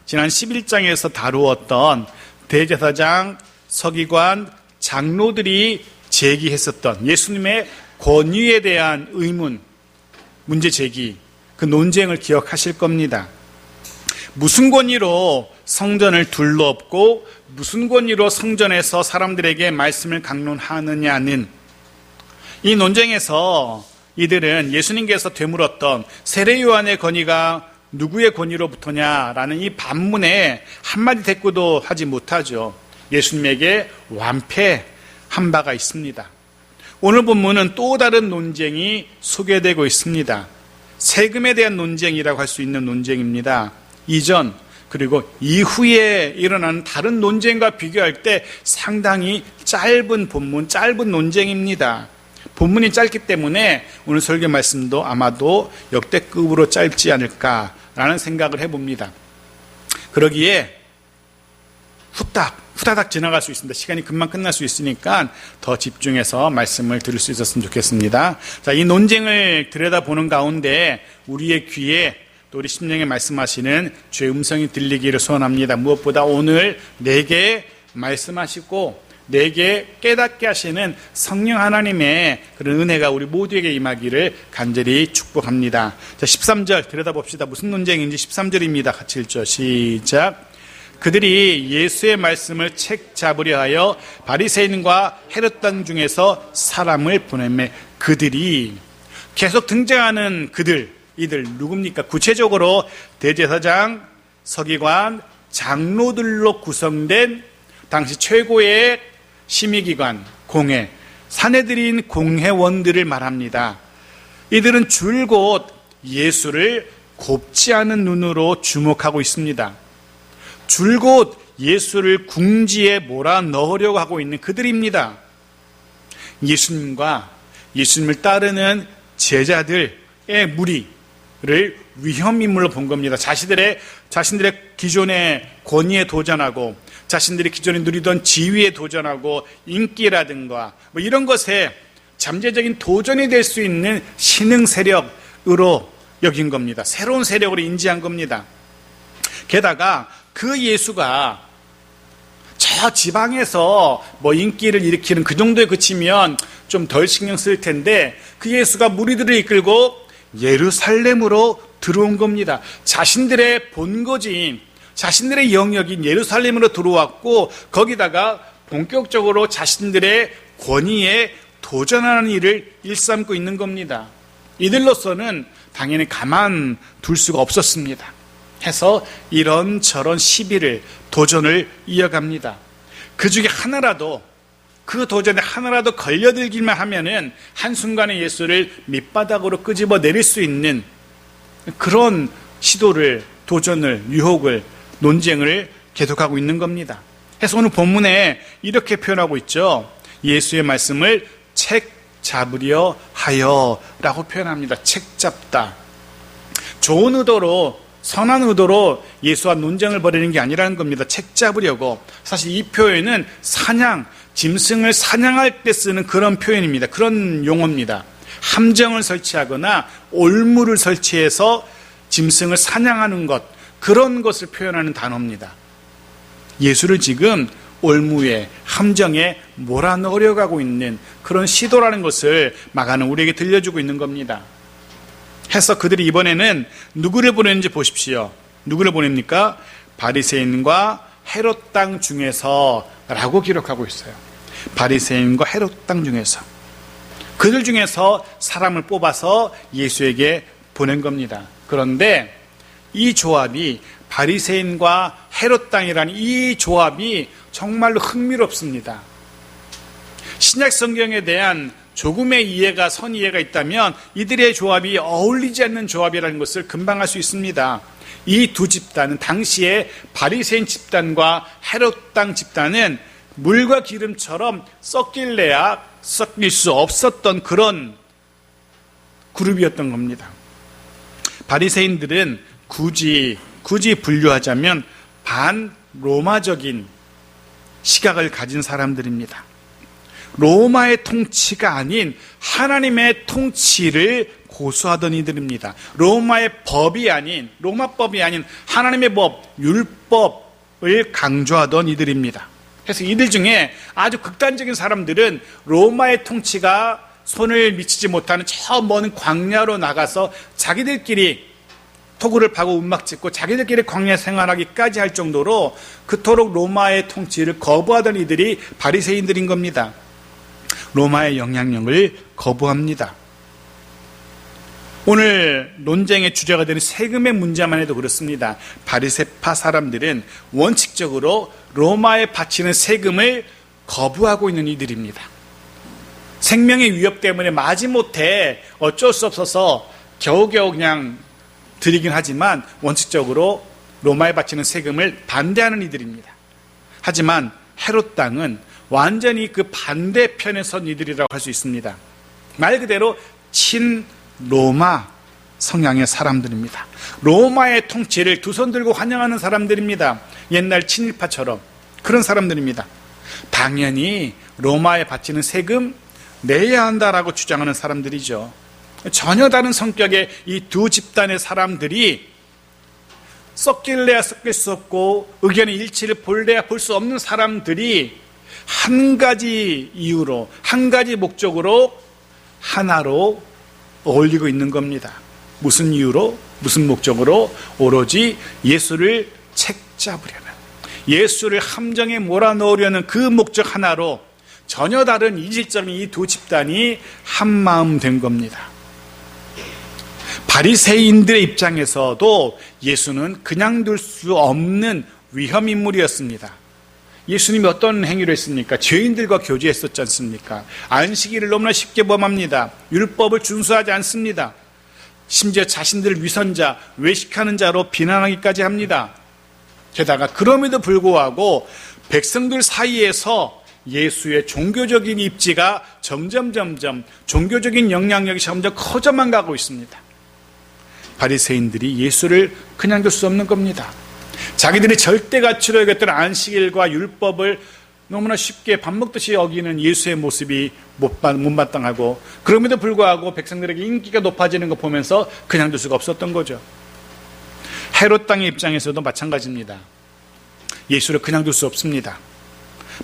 지난 11장에서 다루었던 대제사장, 서기관, 장로들이 제기했었던 예수님의 권위에 대한 의문, 문제 제기, 그 논쟁을 기억하실 겁니다. 무슨 권위로 성전을 둘러엎고 무슨 권위로 성전에서 사람들에게 말씀을 강론하느냐는, 이 논쟁에서 이들은 예수님께서 되물었던 세례 요한의 권위가 누구의 권위로부터냐라는 이 반문에 한마디 대꾸도 하지 못하죠. 예수님에게 완패한 바가 있습니다. 오늘 본문은 또 다른 논쟁이 소개되고 있습니다. 세금에 대한 논쟁이라고 할 수 있는 논쟁입니다. 이전 그리고 이후에 일어나는 다른 논쟁과 비교할 때 상당히 짧은 본문, 짧은 논쟁입니다. 본문이 짧기 때문에 오늘 설교 말씀도 아마도 역대급으로 짧지 않을까라는 생각을 해봅니다. 그러기에 후다닥 지나갈 수 있습니다. 시간이 금방 끝날 수 있으니까 더 집중해서 말씀을 들을 수 있었으면 좋겠습니다. 자, 이 논쟁을 들여다보는 가운데 우리의 귀에 또 우리 심령에 말씀하시는 주의 음성이 들리기를 소원합니다. 무엇보다 오늘 내게 말씀하시고 내게 깨닫게 하시는 성령 하나님의 그런 은혜가 우리 모두에게 임하기를 간절히 축복합니다. 자, 13절 들여다봅시다. 무슨 논쟁인지 13절입니다. 같이 읽죠. 시작. 그들이 예수의 말씀을 책 잡으려 하여 바리새인과 헤롯 당 중에서 사람을 보내매, 그들이 계속 등장하는 이들 누굽니까? 구체적으로 대제사장, 서기관, 장로들로 구성된 당시 최고의 심의기관, 공회, 사내들인 공회원들을 말합니다. 이들은 줄곧 예수를 곱지 않은 눈으로 주목하고 있습니다. 줄곧 예수를 궁지에 몰아넣으려고 하고 있는 그들입니다. 예수님과 예수님을 따르는 제자들의 무리를 위험인물로 본 겁니다. 자신들의 기존의 권위에 도전하고 자신들이 기존에 누리던 지위에 도전하고 인기라든가 뭐 이런 것에 잠재적인 도전이 될 수 있는 신흥 세력으로 여긴 겁니다. 새로운 세력으로 인지한 겁니다. 게다가 그 예수가 저 지방에서 뭐 인기를 일으키는 그 정도에 그치면 좀 덜 신경 쓸 텐데, 그 예수가 무리들을 이끌고 예루살렘으로 들어온 겁니다. 자신들의 본거지인, 자신들의 영역인 예루살렘으로 들어왔고, 거기다가 본격적으로 자신들의 권위에 도전하는 일을 일삼고 있는 겁니다. 이들로서는 당연히 가만 둘 수가 없었습니다. 해서 이런저런 시비를, 도전을 이어갑니다. 그 중에 그 도전에 하나라도 걸려들기만 하면은 한순간에 예수를 밑바닥으로 끄집어 내릴 수 있는 그런 시도를, 도전을, 유혹을, 논쟁을 계속하고 있는 겁니다. 그래서 오늘 본문에 이렇게 표현하고 있죠. 예수의 말씀을 책 잡으려 하여 라고 표현합니다. 책 잡다. 좋은 의도로, 선한 의도로 예수와 논쟁을 벌이는 게 아니라는 겁니다. 책 잡으려고. 사실 이 표현은 짐승을 사냥할 때 쓰는 그런 표현입니다. 그런 용어입니다. 함정을 설치하거나 올무를 설치해서 짐승을 사냥하는 것, 그런 것을 표현하는 단어입니다. 예수를 지금 올무에, 함정에 몰아넣으려 가고 있는 그런 시도라는 것을 마가는 우리에게 들려주고 있는 겁니다. 해서 그들이 이번에는 누구를 보냈는지 보십시오. 누구를 보냅니까? 바리새인과 헤롯 땅 중에서 라고 기록하고 있어요. 바리새인과 헤롯 땅 중에서, 그들 중에서 사람을 뽑아서 예수에게 보낸 겁니다. 그런데 이 조합이, 바리새인과 헤롯 땅이라는 이 조합이 정말로 흥미롭습니다. 신약 성경에 대한 조금의 이해가, 선이해가 있다면 이들의 조합이 어울리지 않는 조합이라는 것을 금방 알 수 있습니다. 이 두 집단은, 당시에 바리새인 집단과 헤롯 땅 집단은 물과 기름처럼 섞일래야 섞일 수 없었던 그런 그룹이었던 겁니다. 바리새인들은 굳이 분류하자면 반로마적인 시각을 가진 사람들입니다. 로마의 통치가 아닌 하나님의 통치를 고수하던 이들입니다. 로마의 법이 아닌, 로마법이 아닌 하나님의 법, 율법을 강조하던 이들입니다. 그래서 이들 중에 아주 극단적인 사람들은 로마의 통치가 손을 미치지 못하는 저 먼 광야로 나가서 자기들끼리 토구를 파고 움막 짓고 자기들끼리 광야 생활하기까지 할 정도로 그토록 로마의 통치를 거부하던 이들이 바리새인들인 겁니다. 로마의 영향력을 거부합니다. 오늘 논쟁의 주제가 되는 세금의 문제만 해도 그렇습니다. 바리새파 사람들은 원칙적으로 로마에 바치는 세금을 거부하고 있는 이들입니다. 생명의 위협 때문에 마지못해 어쩔 수 없어서 겨우겨우 그냥 드리긴 하지만 원칙적으로 로마에 바치는 세금을 반대하는 이들입니다. 하지만 헤롯 당은 완전히 그 반대편에 선 이들이라고 할 수 있습니다. 말 그대로 친로마 성향의 사람들입니다. 로마의 통치를 두 손 들고 환영하는 사람들입니다. 옛날 친일파처럼 그런 사람들입니다. 당연히 로마에 바치는 세금 내야 한다라고 주장하는 사람들이죠. 전혀 다른 성격의 이 두 집단의 사람들이 섞일래야 섞일 수 없고 의견의 일치를 볼래야 볼 수 없는 사람들이 한 가지 이유로, 한 가지 목적으로 하나로 어울리고 있는 겁니다. 무슨 이유로, 무슨 목적으로? 오로지 예수를 책잡으려는, 예수를 함정에 몰아넣으려는 그 목적 하나로 전혀 다른 이질적인 이 두 집단이 한마음 된 겁니다. 바리새인들의 입장에서도 예수는 그냥 둘 수 없는 위험인물이었습니다. 예수님이 어떤 행위를 했습니까? 죄인들과 교제했었지 않습니까? 안식일을 너무나 쉽게 범합니다. 율법을 준수하지 않습니다. 심지어 자신들을 위선자, 외식하는 자로 비난하기까지 합니다. 게다가 그럼에도 불구하고 백성들 사이에서 예수의 종교적인 입지가 점점 종교적인 영향력이 점점 커져만 가고 있습니다. 바리새인들이 예수를 그냥 둘 수 없는 겁니다. 자기들이 절대 가치로 여겼던 안식일과 율법을 너무나 쉽게 밥 먹듯이 여기는 예수의 모습이 못마땅하고 그럼에도 불구하고 백성들에게 인기가 높아지는 거 보면서 그냥 둘 수가 없었던 거죠. 헤롯 땅의 입장에서도 마찬가지입니다. 예수를 그냥 둘 수 없습니다.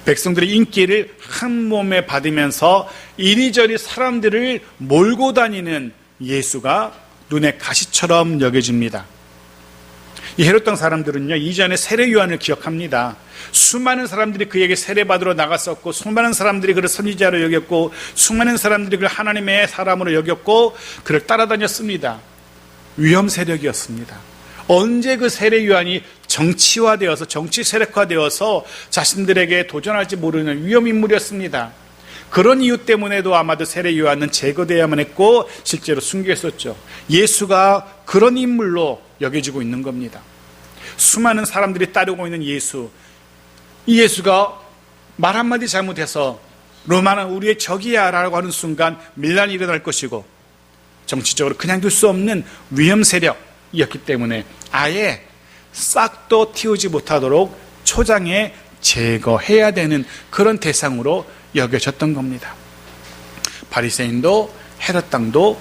백성들의 인기를 한 몸에 받으면서 이리저리 사람들을 몰고 다니는 예수가 눈에 가시처럼 여겨집니다. 이 헤롯 땅 사람들은요, 이전에 세례 요한을 기억합니다. 수많은 사람들이 그에게 세례받으러 나갔었고, 수많은 사람들이 그를 선지자로 여겼고, 수많은 사람들이 그를 하나님의 사람으로 여겼고, 그를 따라다녔습니다. 위험 세력이었습니다. 언제 그 세례 요한이 정치화되어서, 정치 세력화되어서 자신들에게 도전할지 모르는 위험 인물이었습니다. 그런 이유 때문에도 아마도 세례 요한은 제거되어야만 했고 실제로 순교했었죠. 예수가 그런 인물로 여겨지고 있는 겁니다. 수많은 사람들이 따르고 있는 예수, 이 예수가 말 한마디 잘못해서 로마는 우리의 적이야 라고 하는 순간 밀란이 일어날 것이고 정치적으로 그냥 둘 수 없는 위험 세력이었기 때문에 아예 싹도 틔우지 못하도록 초장에 제거해야 되는 그런 대상으로 여겨졌던 겁니다. 바리새인도 헤롯 당도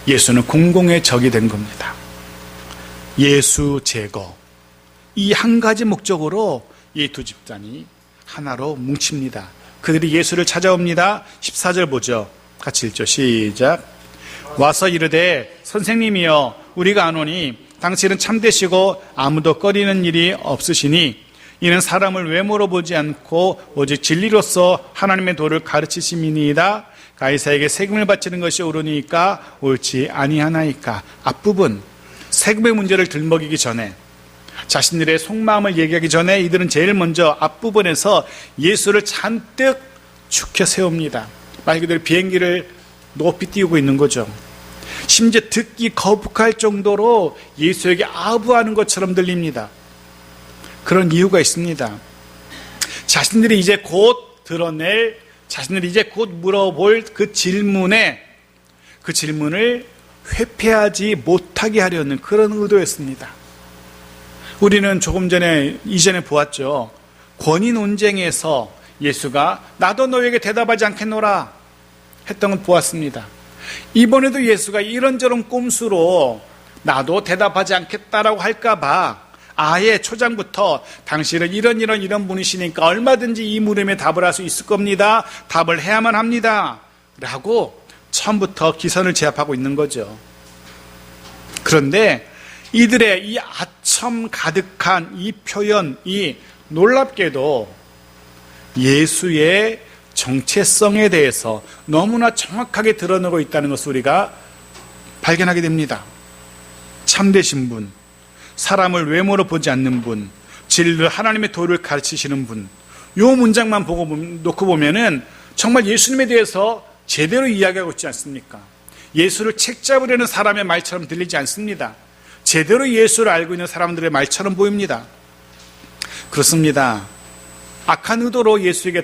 예수는 공공의 적이 된 겁니다. 예수 제거, 이 한 가지 목적으로 이 두 집단이 하나로 뭉칩니다. 그들이 예수를 찾아옵니다. 14절 보죠. 같이 읽죠. 시작. 와서 이르되 선생님이여 우리가 아노니 당신은 참되시고 아무도 꺼리는 일이 없으시니 이는 사람을 외모로 보지 않고 오직 진리로서 하나님의 도를 가르치심이니이다. 가이사에게 세금을 바치는 것이 옳으니까 옳지 아니하나이까. 앞부분 세금의 문제를 들먹이기 전에 자신들의 속마음을 얘기하기 전에 이들은 제일 먼저 앞부분에서 예수를 잔뜩 축혀 세웁니다. 말 그대로 비행기를 높이 띄우고 있는 거죠. 심지어 듣기 거북할 정도로 예수에게 아부하는 것처럼 들립니다. 그런 이유가 있습니다. 자신들이 이제 곧 드러낼, 자신들이 이제 곧 물어볼 그 질문을 회피하지 못하게 하려는 그런 의도였습니다. 우리는 조금 전에, 이전에 보았죠. 권위 논쟁에서 예수가 나도 너에게 대답하지 않겠노라 했던 걸 보았습니다. 이번에도 예수가 이런저런 꼼수로 나도 대답하지 않겠다라고 할까봐 아예 초장부터 당신은 이런 분이시니까 얼마든지 이 물음에 답을 할 수 있을 겁니다. 답을 해야만 합니다. 라고 처음부터 기선을 제압하고 있는 거죠. 그런데 이들의 이 아첨 가득한 이 표현이 놀랍게도 예수의 정체성에 대해서 너무나 정확하게 드러내고 있다는 것을 우리가 발견하게 됩니다. 참되신 분, 사람을 외모로 보지 않는 분, 진리를 하나님의 도를 가르치시는 분, 이 문장만 놓고 보면은 정말 예수님에 대해서 제대로 이야기하고 있지 않습니까? 예수를 책 잡으려는 사람의 말처럼 들리지 않습니다. 제대로 예수를 알고 있는 사람들의 말처럼 보입니다. 그렇습니다. 악한 의도로 예수에게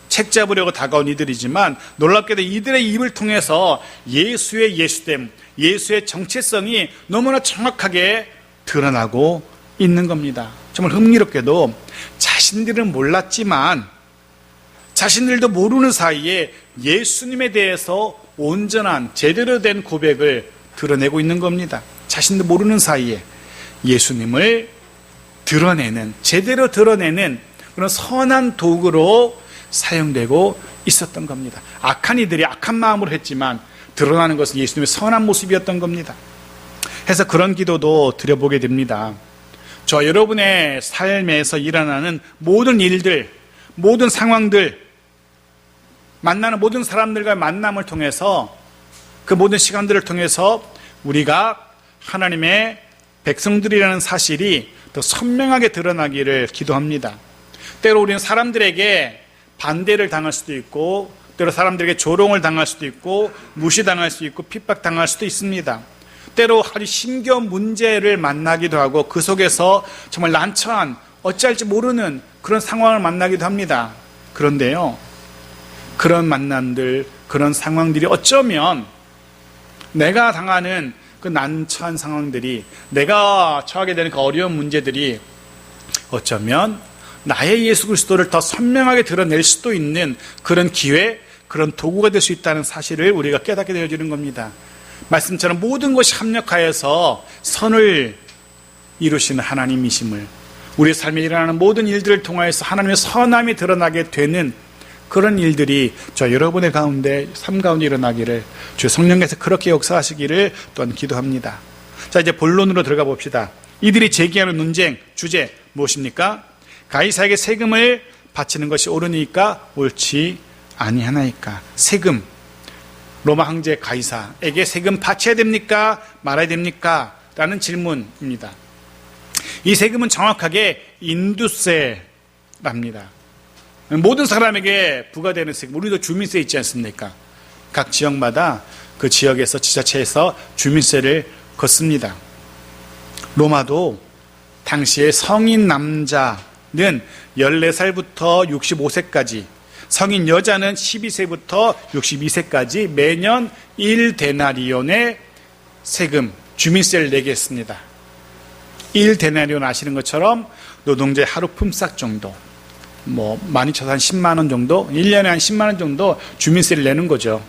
책 잡으려고 다가온 이들이지만 놀랍게도 이들의 입을 통해서 예수의 예수됨, 예수의 정체성이 너무나 정확하게 드러나고 있는 겁니다. 정말 흥미롭게도 자신들은 몰랐지만 자신들도 모르는 사이에 예수님에 대해서 온전한 제대로 된 고백을 드러내고 있는 겁니다. 자신도 모르는 사이에 예수님을 제대로 드러내는 그런 선한 도구로 사용되고 있었던 겁니다. 악한 이들이 악한 마음으로 했지만 드러나는 것은 예수님의 선한 모습이었던 겁니다. 해서 그런 기도도 드려보게 됩니다. 저 여러분의 삶에서 일어나는 모든 일들, 모든 상황들, 만나는 모든 사람들과의 만남을 통해서 그 모든 시간들을 통해서 우리가 하나님의 백성들이라는 사실이 더 선명하게 드러나기를 기도합니다. 때로 우리는 사람들에게 반대를 당할 수도 있고 때로 사람들에게 조롱을 당할 수도 있고 무시당할 수 있고 핍박당할 수도 있습니다. 때로 아주 힘겨운 문제를 만나기도 하고 그 속에서 정말 난처한 어찌할지 모르는 그런 상황을 만나기도 합니다. 그런데요, 그런 만남들, 그런 상황들이 어쩌면 내가 당하는 그 난처한 상황들이, 내가 처하게 되는 그 어려운 문제들이 어쩌면 나의 예수 그리스도를 더 선명하게 드러낼 수도 있는 그런 기회, 그런 도구가 될 수 있다는 사실을 우리가 깨닫게 되어지는 겁니다. 말씀처럼 모든 것이 합력하여서 선을 이루시는 하나님이심을, 우리의 삶에 일어나는 모든 일들을 통하여서 하나님의 선함이 드러나게 되는 그런 일들이 저 여러분의 가운데, 삶 가운데 일어나기를 주 성령께서 그렇게 역사하시기를 또한 기도합니다. 자, 이제 본론으로 들어가 봅시다. 이들이 제기하는 논쟁 주제 무엇입니까? 가이사에게 세금을 바치는 것이 옳으니까 옳지 아니하나이까? 세금, 로마 황제 가이사에게 세금 바쳐야 됩니까? 말아야 됩니까? 라는 질문입니다. 이 세금은 정확하게 인두세랍니다. 모든 사람에게 부과되는 세금, 우리도 주민세 있지 않습니까? 각 지역마다 그 지역에서, 지자체에서 주민세를 걷습니다. 로마도 당시에 성인 남자는 14살부터 65세까지, 성인 여자는 12세부터 62세까지 매년 1데나리온의 세금, 주민세를 내게 했습니다. 1데나리온 아시는 것처럼 노동자의 하루 품삯 정도, 많이 쳐서 한 10만 원 정도, 1년에 한 10만 원 정도 주민세를 내는 거죠.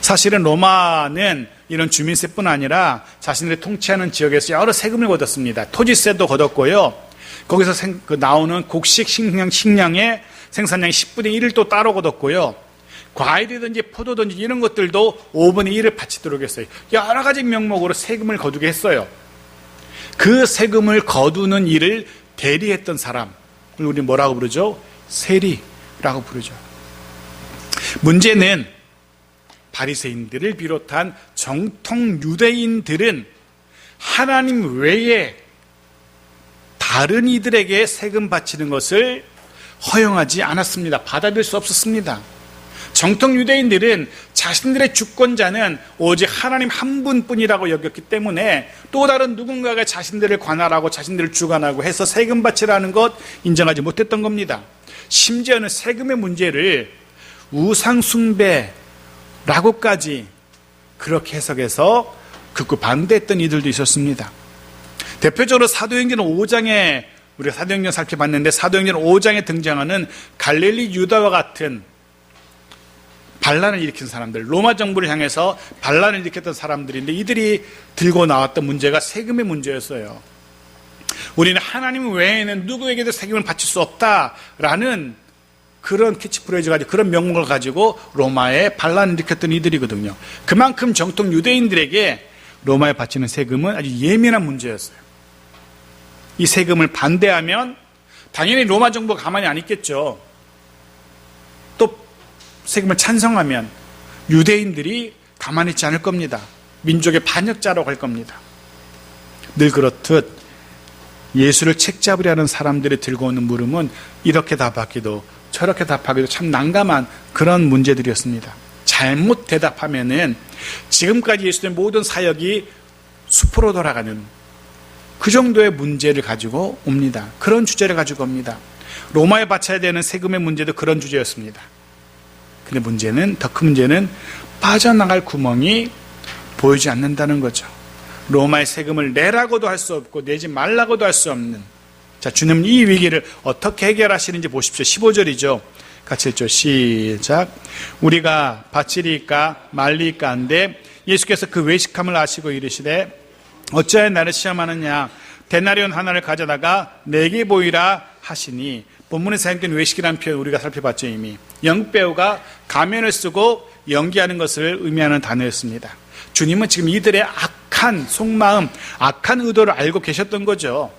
사실은 로마는 이런 주민세뿐 아니라 자신들이 통치하는 지역에서 여러 세금을 걷었습니다. 토지세도 걷었고요. 거기서 나오는 곡식 식량의 생산량의 10분의 1을 또 따로 걷었고요. 과일이든지 포도든지 이런 것들도 5분의 1을 바치도록 했어요. 여러 가지 명목으로 세금을 거두게 했어요. 그 세금을 거두는 일을 대리했던 사람, 우리 뭐라고 부르죠? 세리라고 부르죠. 문제는 바리새인들을 비롯한 정통 유대인들은 하나님 외에 다른 이들에게 세금 바치는 것을 허용하지 않았습니다. 받아들일 수 없었습니다. 정통 유대인들은 자신들의 주권자는 오직 하나님 한 분뿐이라고 여겼기 때문에 또 다른 누군가가 자신들을 관할하고 자신들을 주관하고 해서 세금 바치라는 것 인정하지 못했던 겁니다. 심지어는 세금의 문제를 우상 숭배라고까지 그렇게 해석해서 극구 반대했던 이들도 있었습니다. 대표적으로 사도행전 5장에, 우리가 사도행전 살펴봤는데 사도행전 5장에 등장하는 갈릴리 유다와 같은 반란을 일으킨 사람들, 로마 정부를 향해서 반란을 일으켰던 사람들인데 이들이 들고 나왔던 문제가 세금의 문제였어요. 우리는 하나님 외에는 누구에게도 세금을 바칠 수 없다라는 그런 캐치프레이즈 가지고 그런 명목을 가지고 로마에 반란을 일으켰던 이들이거든요. 그만큼 정통 유대인들에게 로마에 바치는 세금은 아주 예민한 문제였어요. 이 세금을 반대하면 당연히 로마 정부가 가만히 안 있겠죠. 또 세금을 찬성하면 유대인들이 가만히 있지 않을 겁니다. 민족의 반역자라고 할 겁니다. 늘 그렇듯 예수를 책잡으려는 사람들이 들고 오는 물음은 이렇게 답하기도 저렇게 답하기도 참 난감한 그런 문제들이었습니다. 잘못 대답하면은 지금까지 예수님의 모든 사역이 수포로 돌아가는 그 정도의 문제를 가지고 옵니다. 그런 주제를 가지고 옵니다. 로마에 바쳐야 되는 세금의 문제도 그런 주제였습니다. 근데 문제는, 더 큰 문제는 빠져나갈 구멍이 보이지 않는다는 거죠. 로마의 세금을 내라고도 할 수 없고 내지 말라고도 할 수 없는, 자, 주님은 이 위기를 어떻게 해결하시는지 보십시오. 15절이죠. 같이 읽죠. 시작. 우리가 바치리까 말리까 한데 예수께서 그 외식함을 아시고 이르시되 어찌하여 나를 시험하느냐. 데나리온 하나를 가져다가 내게 보이라 하시니, 본문에 사용된 외식이라는 표현 우리가 살펴봤죠. 이미 연극배우가 가면을 쓰고 연기하는 것을 의미하는 단어였습니다. 주님은 지금 이들의 악한 속마음, 악한 의도를 알고 계셨던 거죠.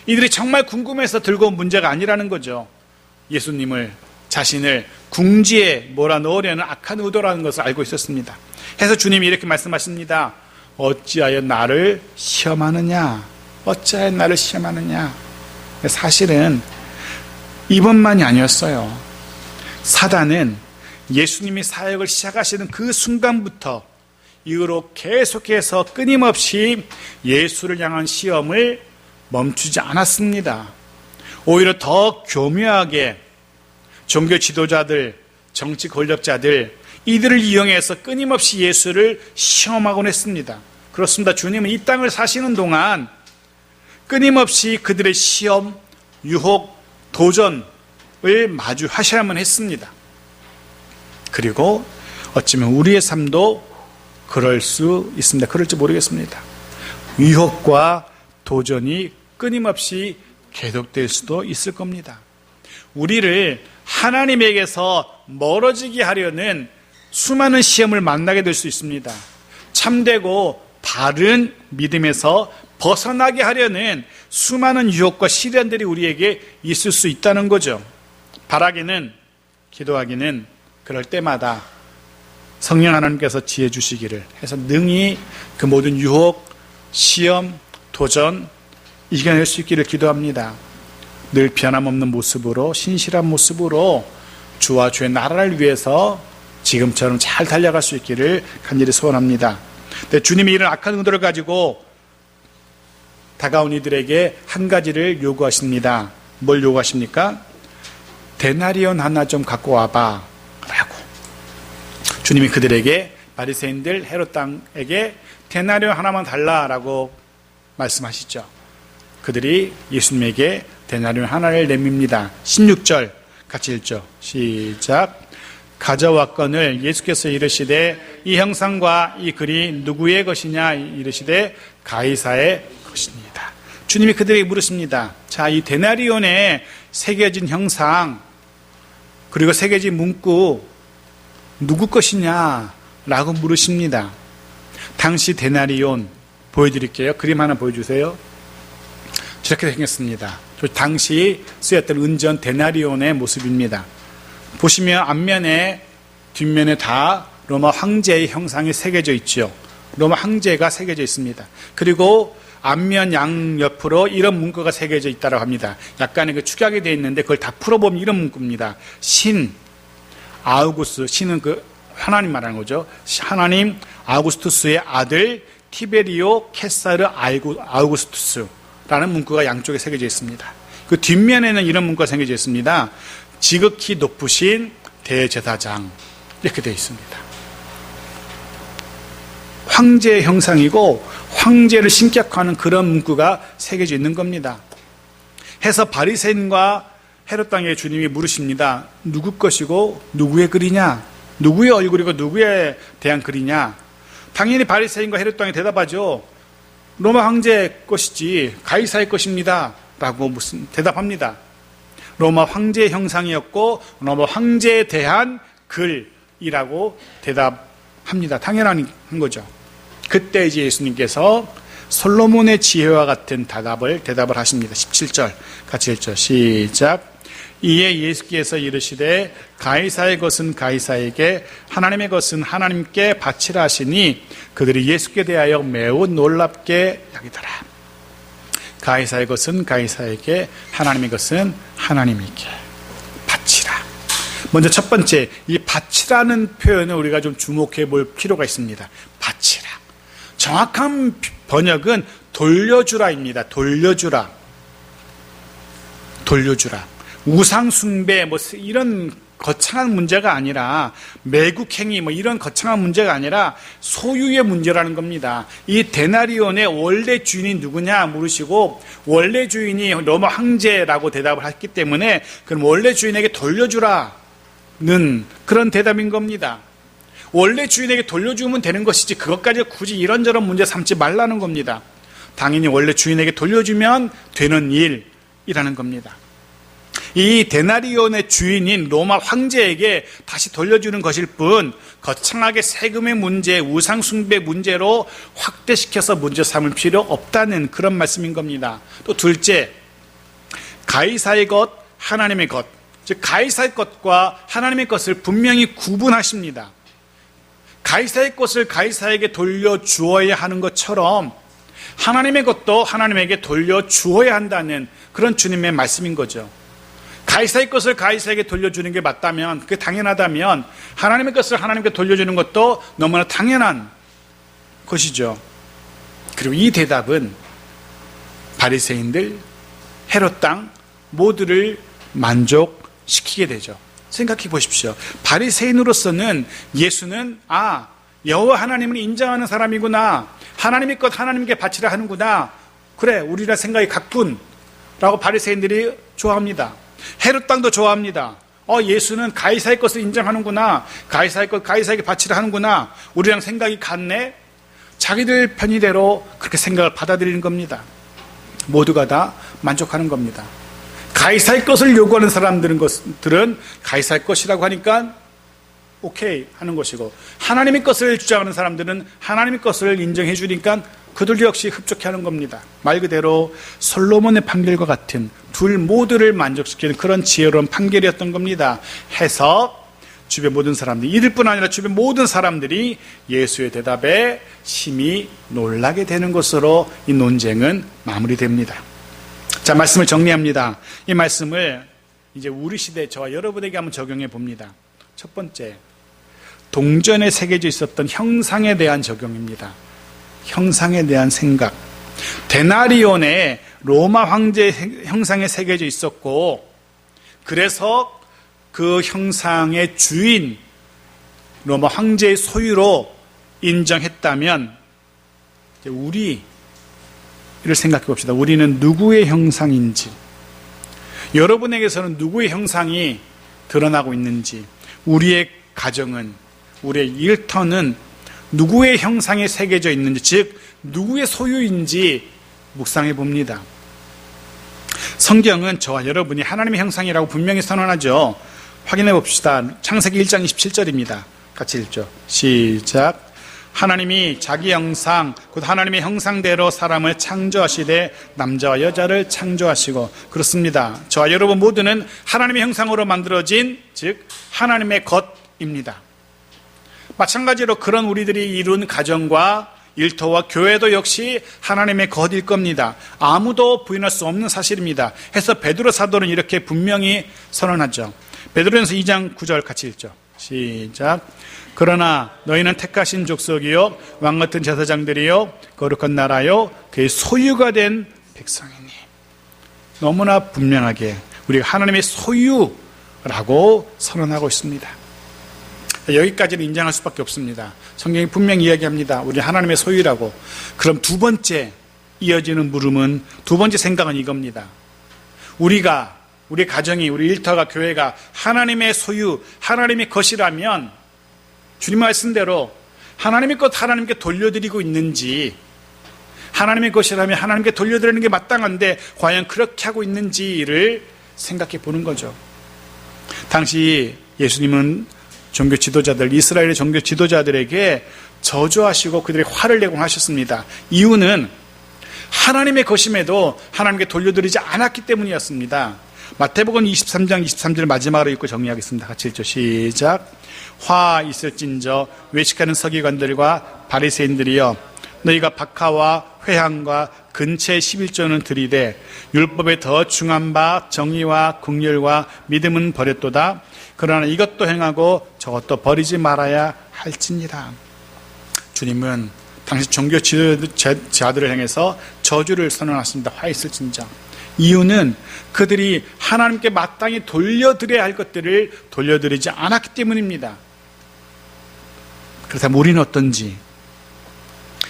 이들이 정말 궁금해서 들고 온 문제가 아니라는 거죠. 예수님을, 자신을 궁지에 몰아넣으려는 악한 의도라는 것을 알고 있었습니다. 해서 주님이 이렇게 말씀하십니다. 어찌하여 나를 시험하느냐. 어찌하여 나를 시험하느냐. 사실은 이번만이 아니었어요. 사단은 예수님이 사역을 시작하시는 그 순간부터 이후로 계속해서 끊임없이 예수를 향한 시험을 멈추지 않았습니다. 오히려 더 교묘하게 종교 지도자들, 정치 권력자들, 이들을 이용해서 끊임없이 예수를 시험하곤 했습니다. 그렇습니다. 주님은 이 땅을 사시는 동안 끊임없이 그들의 시험, 유혹, 도전을 마주하셔야만 했습니다. 그리고 어쩌면 우리의 삶도 그럴 수 있습니다. 그럴지 모르겠습니다. 유혹과 도전이 끊임없이 계속될 수도 있을 겁니다. 우리를 하나님에게서 멀어지게 하려는 수많은 시험을 만나게 될 수 있습니다. 참되고 바른 믿음에서 벗어나게 하려는 수많은 유혹과 시련들이 우리에게 있을 수 있다는 거죠. 바라기는, 기도하기는 그럴 때마다 성령 하나님께서 지혜 주시기를 해서 능히 그 모든 유혹, 시험, 도전 이겨낼 수 있기를 기도합니다. 늘 변함없는 모습으로, 신실한 모습으로 주와 주의 나라를 위해서 지금처럼 잘 달려갈 수 있기를 간절히 소원합니다. 근데 주님이 이런 악한 의도를 가지고 다가온 이들에게 한 가지를 요구하십니다. 뭘 요구하십니까? 데나리온 하나 좀 갖고 와봐 라고. 주님이 그들에게, 바리새인들, 헤롯 땅에게 데나리온 하나만 달라라고 말씀하시죠. 그들이 예수님에게 데나리온 하나를 내밉니다. 16절 같이 읽죠. 시작. 가져왔거늘 예수께서 이르시되 이 형상과 이 글이 누구의 것이냐 이르시되 가이사의 것입니다. 주님이 그들에게 물으십니다. 자, 이 데나리온에 새겨진 형상 그리고 새겨진 문구 누구 것이냐 라고 물으십니다. 당시 데나리온 보여드릴게요. 그림 하나 보여주세요. 저렇게 생겼습니다. 당시 쓰였던 은전 데나리온의 모습입니다. 보시면 앞면에 뒷면에 다 로마 황제의 형상이 새겨져 있죠. 로마 황제가 새겨져 있습니다. 그리고 앞면 양옆으로 이런 문구가 새겨져 있다고 합니다. 약간의 그 축약이 되어 있는데 그걸 다 풀어보면 이런 문구입니다. 신 아우구스, 신은 그 하나님 말하는 거죠. 하나님 아우구스투스의 아들 티베리오 케사르 아우구스투스라는 문구가 양쪽에 새겨져 있습니다. 그 뒷면에는 이런 문구가 새겨져 있습니다. 지극히 높으신 대제사장, 이렇게 되어 있습니다. 황제의 형상이고 황제를 신격화하는 그런 문구가 새겨져 있는 겁니다. 해서 바리새인과 헤롯 땅의 주님이 물으십니다. 누구 것이고 누구의 글이냐? 누구의 얼굴이고 누구에 대한 글이냐? 당연히 바리새인과 헤롯 왕이 대답하죠. 로마 황제 것이지 가이사의 것입니다 라고 대답합니다. 로마 황제의 형상이었고 로마 황제에 대한 글이라고 대답합니다. 당연한 거죠. 그때 이제 예수님께서 솔로몬의 지혜와 같은 대답을 하십니다. 17절 같이 읽죠. 시작. 이에 예수께서 이르시되 가이사의 것은 가이사에게 하나님의 것은 하나님께 바치라 하시니 그들이 예수께 대하여 매우 놀랍게 여기더라. 가이사의 것은 가이사에게 하나님의 것은 하나님에게 바치라. 먼저 첫 번째 이 바치라는 표현을 우리가 좀 주목해 볼 필요가 있습니다. 바치라. 정확한 번역은 돌려주라입니다. 돌려주라. 우상숭배 이런 거창한 문제가 아니라 매국행위 이런 거창한 문제가 아니라 소유의 문제라는 겁니다. 이 데나리온의 원래 주인이 누구냐 물으시고 원래 주인이 로마 황제라고 대답을 했기 때문에 그럼 원래 주인에게 돌려주라는 그런 대답인 겁니다. 원래 주인에게 돌려주면 되는 것이지 그것까지 굳이 이런저런 문제 삼지 말라는 겁니다. 당연히 원래 주인에게 돌려주면 되는 일이라는 겁니다. 이 데나리온의 주인인 로마 황제에게 다시 돌려주는 것일 뿐 거창하게 세금의 문제, 우상 숭배 문제로 확대시켜서 문제 삼을 필요 없다는 그런 말씀인 겁니다. 또 둘째, 가이사의 것, 하나님의 것, 즉 가이사의 것과 하나님의 것을 분명히 구분하십니다. 가이사의 것을 가이사에게 돌려주어야 하는 것처럼 하나님의 것도 하나님에게 돌려주어야 한다는 그런 주님의 말씀인 거죠. 가이사의 것을 가이사에게 돌려주는 게 맞다면, 그게 당연하다면 하나님의 것을 하나님께 돌려주는 것도 너무나 당연한 것이죠. 그리고 이 대답은 바리새인들, 헤롯 땅 모두를 만족시키게 되죠. 생각해 보십시오. 바리새인으로서는 예수는 여호와 하나님을 인정하는 사람이구나, 하나님의 것 하나님께 바치라 하는구나, 그래 우리라 생각이 같군 라고 바리새인들이 좋아합니다. 헤롯 땅도 좋아합니다. 예수는 가이사의 것을 인정하는구나, 가이사의 것 가이사에게 바치라 하는구나, 우리랑 생각이 같네. 자기들 편의대로 그렇게 생각을 받아들이는 겁니다. 모두가 다 만족하는 겁니다. 가이사의 것을 요구하는 사람들은 가이사의 것이라고 하니까 오케이 하는 것이고, 하나님의 것을 주장하는 사람들은 하나님의 것을 인정해 주니까 그들 역시 흡족해하는 겁니다. 말 그대로 솔로몬의 판결과 같은 둘 모두를 만족시키는 그런 지혜로운 판결이었던 겁니다. 해서 주변 모든 사람들이, 이들 뿐 아니라 주변 모든 사람들이 예수의 대답에 심히 놀라게 되는 것으로 이 논쟁은 마무리됩니다. 자, 말씀을 정리합니다. 이 말씀을 이제 우리 시대 저와 여러분에게 한번 적용해 봅니다. 첫 번째, 동전에 새겨져 있었던 형상에 대한 적용입니다. 형상에 대한 생각. 데나리온에 로마 황제 형상에 새겨져 있었고, 그래서 그 형상의 주인 로마 황제의 소유로 인정했다면, 우리를 생각해 봅시다. 우리는 누구의 형상인지, 여러분에게서는 누구의 형상이 드러나고 있는지, 우리의 가정은, 우리의 일터는 누구의 형상에 새겨져 있는지, 즉 누구의 소유인지 묵상해 봅니다. 성경은 저와 여러분이 하나님의 형상이라고 분명히 선언하죠. 확인해 봅시다. 창세기 1장 27절입니다. 같이 읽죠. 시작. 하나님이 자기 형상, 곧 하나님의 형상대로 사람을 창조하시되 남자와 여자를 창조하시고. 그렇습니다. 저와 여러분 모두는 하나님의 형상으로 만들어진, 즉 하나님의 것입니다. 마찬가지로 그런 우리들이 이룬 가정과 일터와 교회도 역시 하나님의 것일 겁니다. 아무도 부인할 수 없는 사실입니다. 해서 베드로 사도는 이렇게 분명히 선언하죠. 베드로전서 2장 9절 같이 읽죠. 시작. 그러나 너희는 택하신 족속이요 왕같은 제사장들이요 거룩한 나라요 그의 소유가 된 백성이니. 너무나 분명하게 우리가 하나님의 소유라고 선언하고 있습니다. 여기까지는 인정할 수밖에 없습니다. 성경이 분명히 이야기합니다. 우리 하나님의 소유라고. 그럼 두 번째 이어지는 물음은, 두 번째 생각은 이겁니다. 우리가, 우리 가정이, 우리 일터가, 교회가 하나님의 소유, 하나님의 것이라면 주님 말씀대로 하나님의 것 하나님께 돌려드리고 있는지, 하나님의 것이라면 하나님께 돌려드리는 게 마땅한데 과연 그렇게 하고 있는지를 생각해 보는 거죠. 당시 예수님은 종교 지도자들, 이스라엘의 종교 지도자들에게 저주하시고 그들의 화를 내곤 하셨습니다. 이유는 하나님의 것임에도 하나님께 돌려드리지 않았기 때문이었습니다. 마태복음 23장 23절 마지막으로 읽고 정리하겠습니다. 같이 읽죠. 시작. 화 있을진저 외식하는 서기관들과 바리새인들이여, 너희가 박하와 회향과 근체 11조는 들이되 율법에 더 중한 바 정의와 긍휼과 믿음은 버렸도다. 그러나 이것도 행하고 저것도 버리지 말아야 할지니라. 주님은 당시 종교 지도자들을 향해서 저주를 선언하십니다. 화 있을진저. 이유는 그들이 하나님께 마땅히 돌려드려야 할 것들을 돌려드리지 않았기 때문입니다. 그렇다면 우리는 어떤지,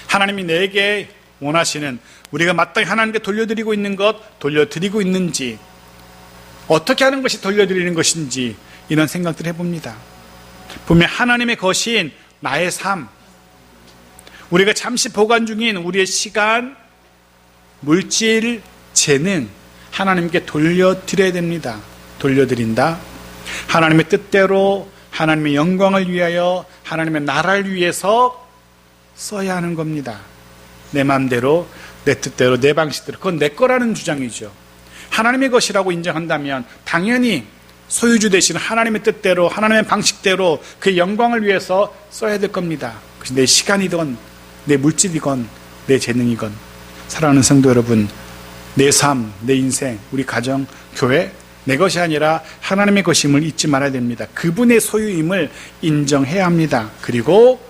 하나님이 내게 원하시는, 우리가 마땅히 하나님께 돌려드리고 있는 것 돌려드리고 있는지, 어떻게 하는 것이 돌려드리는 것인지 이런 생각들을 해봅니다. 분명 하나님의 것인 나의 삶, 우리가 잠시 보관 중인 우리의 시간, 물질, 재능 하나님께 돌려드려야 됩니다. 돌려드린다. 하나님의 뜻대로, 하나님의 영광을 위하여, 하나님의 나라를 위해서 써야 하는 겁니다. 내 마음대로, 내 뜻대로, 내 방식대로. 그건 내 거라는 주장이죠. 하나님의 것이라고 인정한다면 당연히 소유주 되시는 하나님의 뜻대로, 하나님의 방식대로 그의 영광을 위해서 써야 될 겁니다. 그래서 내 시간이건 내 물질이건 내 재능이건, 사랑하는 성도 여러분, 내 삶, 내 인생, 우리 가정, 교회, 내 것이 아니라 하나님의 것임을 잊지 말아야 됩니다. 그분의 소유임을 인정해야 합니다. 그리고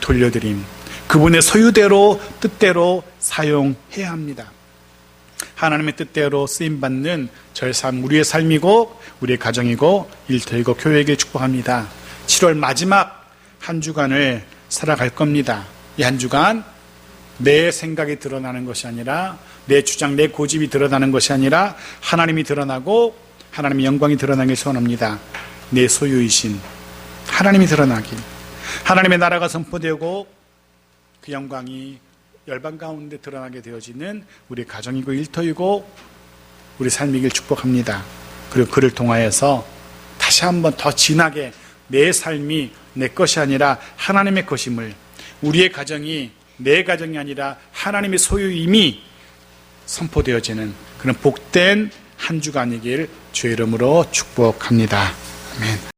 돌려드림, 그분의 소유대로, 뜻대로 사용해야 합니다. 하나님의 뜻대로 쓰임받는 저의 삶, 우리의 삶이고 우리의 가정이고 일터이고 교회에게 축복합니다. 7월 마지막 한 주간을 살아갈 겁니다. 이 한 주간 내 생각이 드러나는 것이 아니라, 내 주장, 내 고집이 드러나는 것이 아니라 하나님이 드러나고 하나님의 영광이 드러나길 소원합니다. 내 소유이신 하나님이 드러나길, 하나님의 나라가 선포되고 그 영광이 열방 가운데 드러나게 되어지는 우리 가정이고 일터이고 우리 삶이길 축복합니다. 그리고 그를 통하여서 다시 한번 더 진하게 내 삶이 내 것이 아니라 하나님의 것임을, 우리의 가정이 내 가정이 아니라 하나님의 소유임이 선포되어지는 그런 복된 한 주간이길 주의 이름으로 축복합니다. 아멘.